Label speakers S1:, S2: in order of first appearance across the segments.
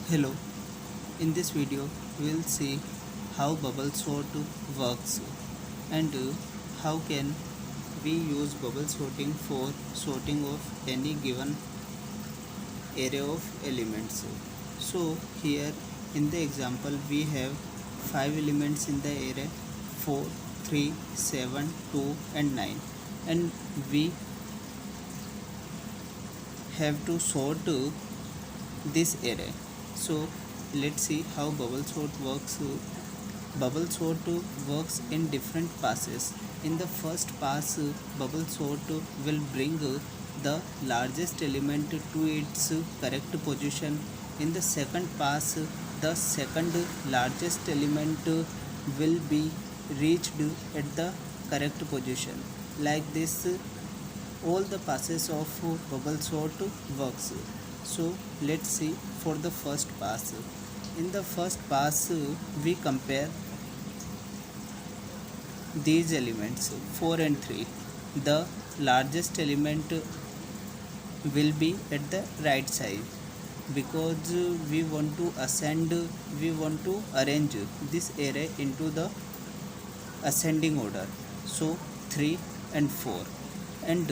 S1: Hello, in this video we will see how bubble sort works and how can we use bubble sorting for sorting of any given array of elements. So here in the example we have 5 elements in the array 4, 3, 7, 2 and 9, and we have to sort this array. So let's see how bubble sort works. Bubble sort works in different passes. In the first pass, bubble sort will bring the largest element to its correct position. In the second pass, the second largest element will be reached at the correct position. Like this, all the passes of bubble sort works. So let's see for the first pass. In the first pass, we compare these elements 4 and 3. The largest element will be at the right side because we want to arrange this array into the ascending order. So 3 and 4, and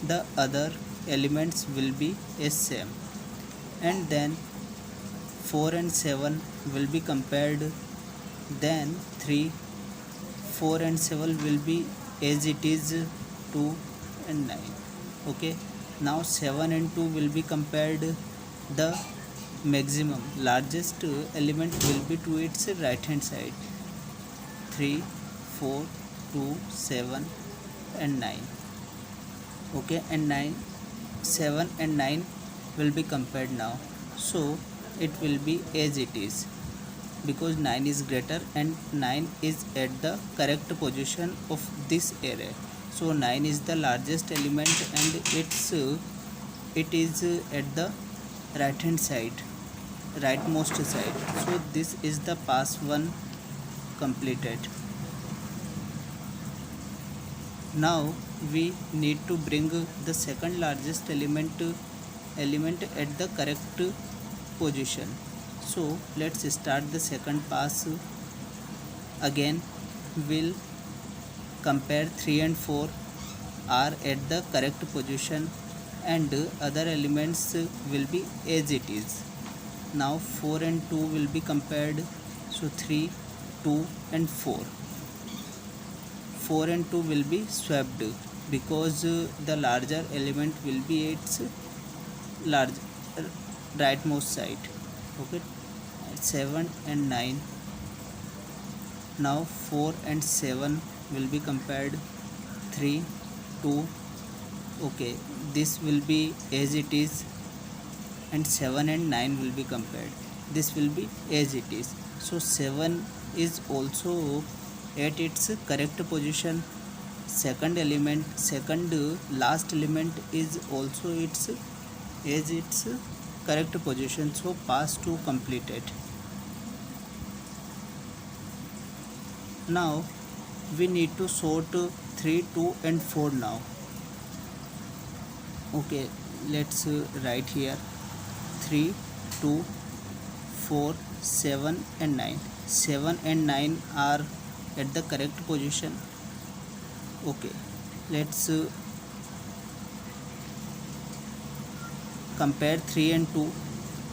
S1: the other elements will be same, and then 4 and 7 will be compared, then 3, 4 and 7 will be as it is 2 and 9. Okay, now 7 and 2 will be compared. The maximum largest element will be to its right hand side, 3, 4, 2, 7 and 9. Okay, and 9, 7 and 9 will be compared now. So it will be as it is because 9 is greater and 9 is at the correct position of this array. So 9 is the largest element and it is at the right hand side, rightmost side. So this is the pass 1 completed. Now we need to bring the second largest element at the correct position. So let's start the second pass. Again we'll compare 3 and 4 are at the correct position and other elements will be as it is. Now 4 and 2 will be compared. So 3, 2 and 4. 4 and 2 will be swapped because the larger element will be its large rightmost side. Okay, 7 and 9. Now 4 and 7 will be compared. 3, 2. Okay, this will be as it is, and 7 and 9 will be compared. This will be as it is. So 7 is also at its correct position. Second last element is also its correct position. So pass 2 completed. Now we need to sort 3, 2 and 4 now. Okay, let's write here 3, 2, 4, 7 and 9. 7 and 9 are at the correct position. Okay, let's compare 3 and 2.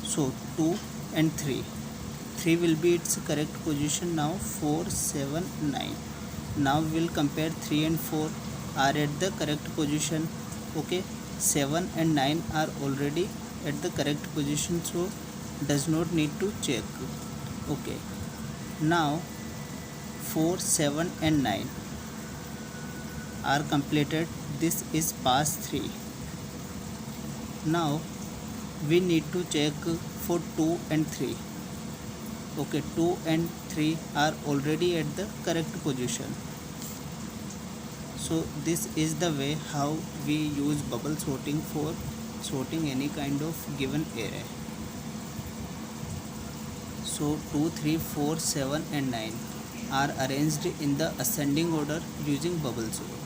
S1: So 2 and 3. 3 will be its correct position now. 4, 7, 9. Now we will compare 3 and 4 are at the correct position. Okay, 7 and 9 are already at the correct position, so does not need to check. Okay, now 4, 7 and 9 are completed. This is pass 3. Now we need to check for 2 and 3. Okay, 2 and 3 are already at the correct position. So this is the way how we use bubble sorting for sorting any kind of given array. So 2, 3, 4, 7 and 9 are arranged in the ascending order using bubble sort.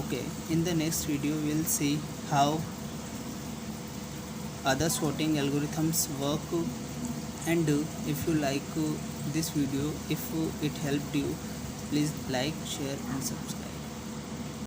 S1: Okay, in the next video we will see how other sorting algorithms work. And if you like this video, if it helped you, please like, share and subscribe.